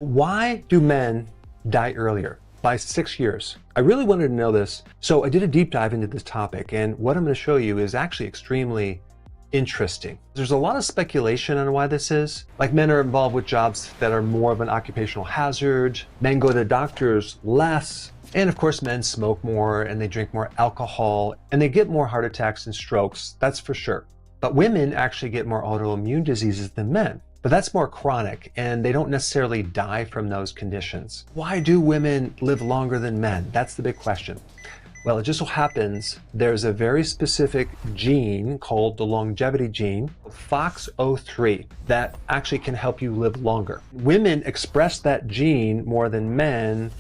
Why do men die earlier? By 6 years. I really wanted to know this, so I did a deep dive into this topic, and what I'm going to show you is actually extremely interesting. There's a lot of speculation on why this is. Like, men are involved with jobs that are more of an occupational hazard, men go to doctors less, and of course men smoke more and they drink more alcohol and they get more heart attacks and strokes, that's for sure. But women actually get more autoimmune diseases than men. But that's more chronic, and they don't necessarily die from those conditions. Why do women live longer than men? That's the big question. Well, it just so happens there's a very specific gene called the longevity gene, FOXO3, that actually can help you live longer. Women express that gene more than men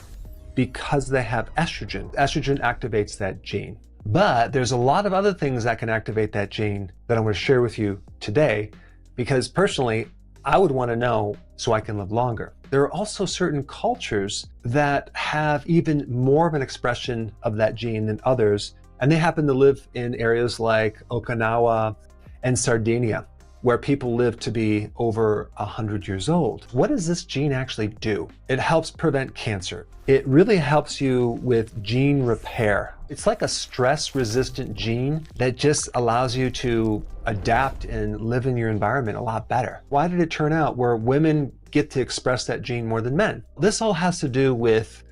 because they have estrogen. Estrogen activates that gene. But there's a lot of other things that can activate that gene that I'm going to share with you today, because personally, I would want to know so I can live longer. There are also certain cultures that have even more of an expression of that gene than others, and they happen to live in areas like Okinawa and Sardinia, where people live to be over 100 years old. What does this gene actually do? It helps prevent cancer. It really helps you with gene repair. It's like a stress-resistant gene that just allows you to adapt and live in your environment a lot better. Why did it turn out where women get to express that gene more than men? This all has to do with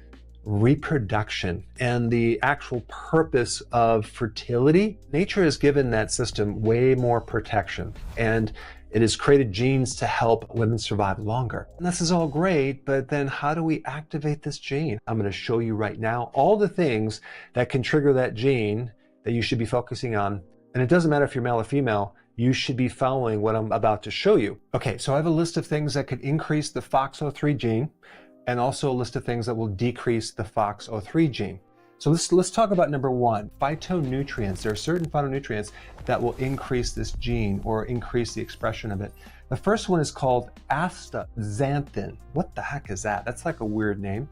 reproduction and the actual purpose of fertility. Nature has given that system way more protection, and it has created genes to help women survive longer. And this is all great, but then how do we activate this gene? I'm going to show you right now all the things that can trigger that gene that you should be focusing on. And it doesn't matter if you're male or female, you should be following what I'm about to show you. Okay, so I have a list of things that could increase the FOXO3 gene, and also a list of things that will decrease the FOXO3 gene. So let's talk about number one, phytonutrients. There are certain phytonutrients that will increase this gene or increase the expression of it. The first one is called astaxanthin. What the heck is that? That's like a weird name.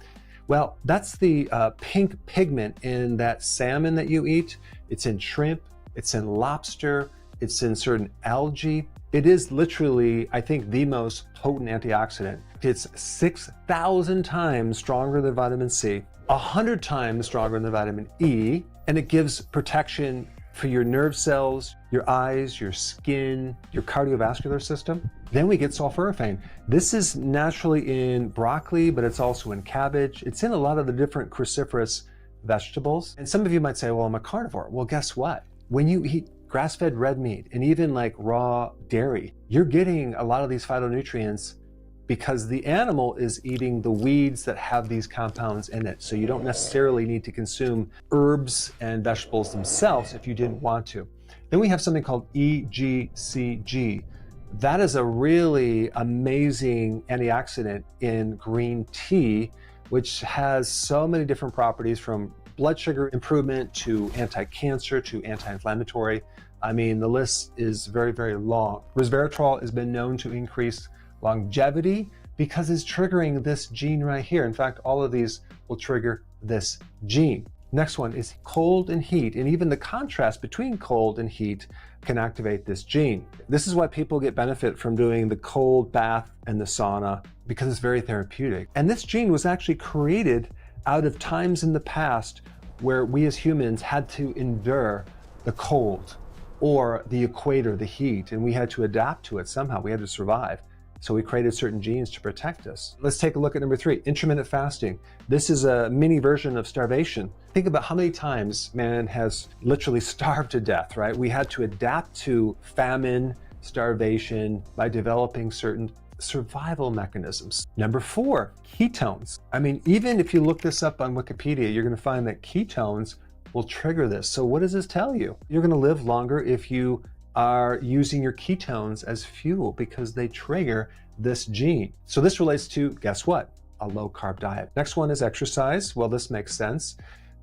Well, that's the pink pigment in that salmon that you eat. It's in shrimp, it's in lobster, it's in certain algae. It is literally, I think, the most potent antioxidant. It's 6,000 times stronger than vitamin C, 100 times stronger than vitamin E, and it gives protection for your nerve cells, your eyes, your skin, your cardiovascular system. Then we get sulforaphane. This is naturally in broccoli, but it's also in cabbage. It's in a lot of the different cruciferous vegetables. And some of you might say, well, I'm a carnivore. Well, guess what? When you eat grass-fed red meat and even like raw dairy, you're getting a lot of these phytonutrients because the animal is eating the weeds that have these compounds in it. So you don't necessarily need to consume herbs and vegetables themselves if you didn't want to. Then we have something called EGCG. That is a really amazing antioxidant in green tea, which has so many different properties, from blood sugar improvement to anti-cancer to anti-inflammatory. I mean, the list is very, very long. Resveratrol has been known to increase longevity because it's triggering this gene right here. In fact, all of these will trigger this gene. Next one is cold and heat, and even the contrast between cold and heat can activate this gene. This is why people get benefit from doing the cold bath and the sauna, because it's very therapeutic. And this gene was actually created out of times in the past where we as humans had to endure the cold or the equator, the heat, and we had to adapt to it somehow. We had to survive. So we created certain genes to protect us. Let's take a look at number three, intermittent fasting. This is a mini version of starvation. Think about how many times man has literally starved to death, right? We had to adapt to famine, starvation by developing certain survival mechanisms. Number four, ketones. I mean, even if you look this up on Wikipedia, you're going to find that ketones will trigger this. So what does this tell you? You're going to live longer if you are using your ketones as fuel, because they trigger this gene. So this relates to, guess what? A low carb diet. Next one is exercise. Well, this makes sense.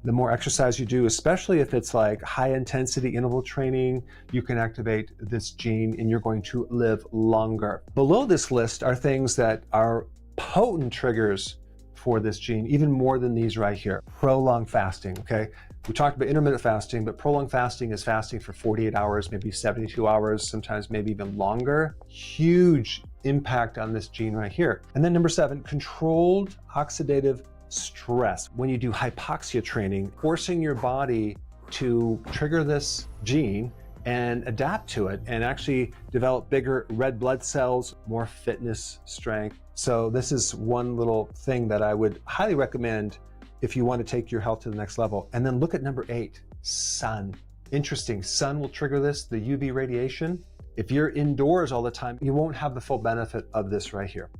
The more exercise you do, especially if it's like high intensity interval training, you can activate this gene and you're going to live longer. Below this list are things that are potent triggers for this gene, even more than these right here. Prolonged fasting, okay? We talked about intermittent fasting, but prolonged fasting is fasting for 48 hours, maybe 72 hours, sometimes maybe even longer. Huge impact on this gene right here. And then number 7, controlled oxidative stress. When you do hypoxia training, forcing your body to trigger this gene and adapt to it and actually develop bigger red blood cells, more fitness, strength. So this is one little thing that I would highly recommend if you want to take your health to the next level. And then look at number 8, sun. Interesting, sun will trigger this, the UV radiation. If you're indoors all the time, you won't have the full benefit of this right here.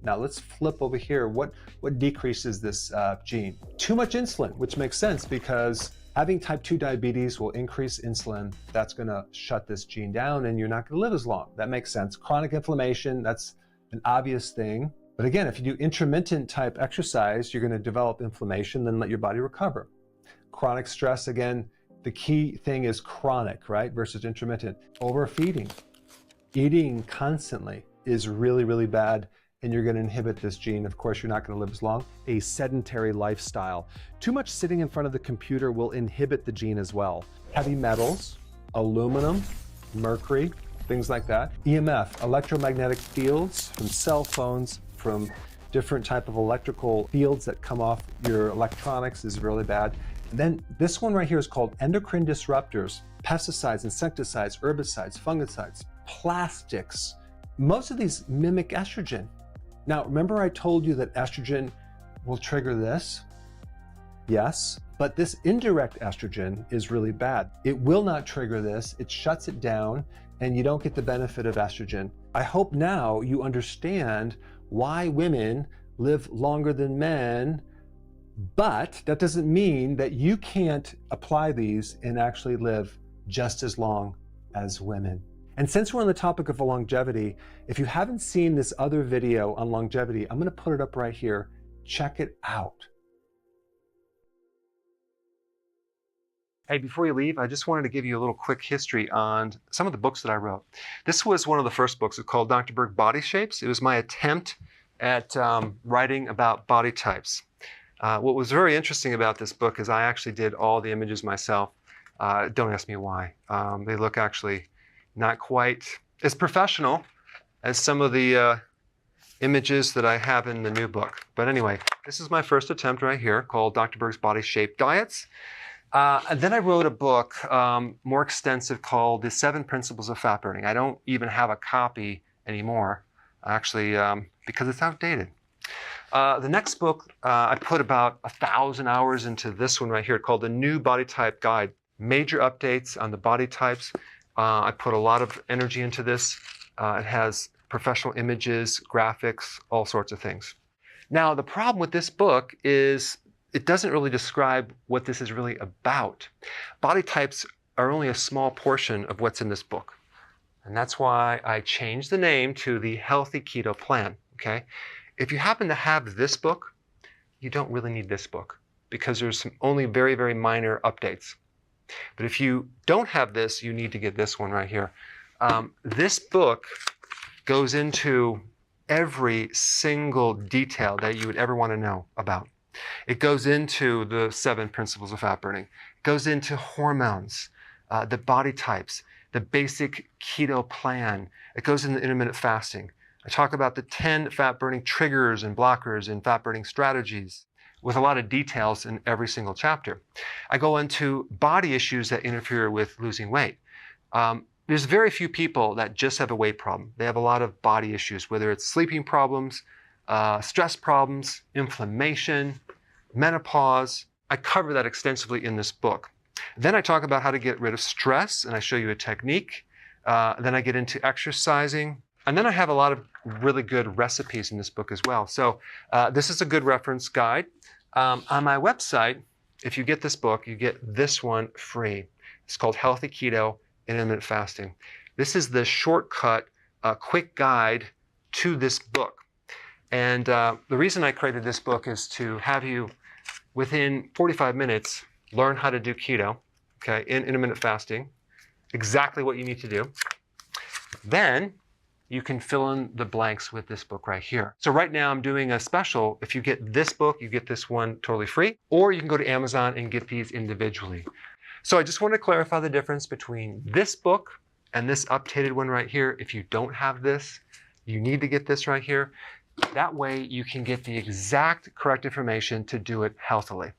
Now let's flip over here. What decreases this gene? Too much insulin, which makes sense because having type 2 diabetes will increase insulin. That's gonna shut this gene down and you're not gonna live as long. That makes sense. Chronic inflammation, that's an obvious thing. But again, if you do intermittent type exercise, you're gonna develop inflammation, then let your body recover. Chronic stress, again, the key thing is chronic, right, versus intermittent. Overfeeding, eating constantly is really, really bad, and you're gonna inhibit this gene. Of course, you're not gonna live as long. A sedentary lifestyle. Too much sitting in front of the computer will inhibit the gene as well. Heavy metals, aluminum, mercury, things like that. EMF, electromagnetic fields from cell phones, from different type of electrical fields that come off your electronics is really bad. And then this one right here is called endocrine disruptors, pesticides, insecticides, herbicides, fungicides, plastics. Most of these mimic estrogen. Now, remember I told you that estrogen will trigger this? Yes, but this indirect estrogen is really bad. It will not trigger this, it shuts it down, and you don't get the benefit of estrogen. I hope now you understand why women live longer than men, but that doesn't mean that you can't apply these and actually live just as long as women. And since we're on the topic of longevity, if you haven't seen this other video on longevity, I'm gonna put it up right here. Check it out. Hey, before you leave, I just wanted to give you a little quick history on some of the books that I wrote. This was one of the first books. It's called Dr. Berg Body Shapes. It was my attempt at writing about body types. What was very interesting about this book is I actually did all the images myself. Don't ask me why. They look actually not quite as professional as some of the images that I have in the new book. But anyway, this is my first attempt right here called Dr. Berg's Body Shape Diets. And then I wrote a book more extensive called The 7 Principles of Fat Burning. I don't even have a copy anymore, actually, because it's outdated. The next book, I put about 1,000 hours into this one right here called The New Body Type Guide. Major updates on the body types. I put a lot of energy into this. It has professional images, graphics, all sorts of things. Now, the problem with this book is it doesn't really describe what this is really about. Body types are only a small portion of what's in this book. And that's why I changed the name to the Healthy Keto Plan, okay? If you happen to have this book, you don't really need this book because there's only very, very minor updates. But if you don't have this, you need to get this one right here. This book goes into every single detail that you would ever want to know about. It goes into the 7 principles of fat burning. It goes into hormones, the body types, the basic keto plan. It goes into intermittent fasting. I talk about the 10 fat burning triggers and blockers and fat burning strategies with a lot of details in every single chapter. I go into body issues that interfere with losing weight. There's very few people that just have a weight problem. They have a lot of body issues, whether it's sleeping problems, stress problems, inflammation, menopause. I cover that extensively in this book. Then I talk about how to get rid of stress, and I show you a technique. Then I get into exercising. And then I have a lot of really good recipes in this book as well. So this is a good reference guide. On my website, if you get this book, you get this one free. It's called Healthy Keto and Intermittent Fasting. This is the shortcut, quick guide to this book. And the reason I created this book is to have you, within 45 minutes, learn how to do keto, okay, in intermittent fasting, exactly what you need to do. Then you can fill in the blanks with this book right here. So right now I'm doing a special. If you get this book, you get this one totally free, or you can go to Amazon and get these individually. So I just want to clarify the difference between this book and this updated one right here. If you don't have this, you need to get this right here. That way you can get the exact correct information to do it healthily.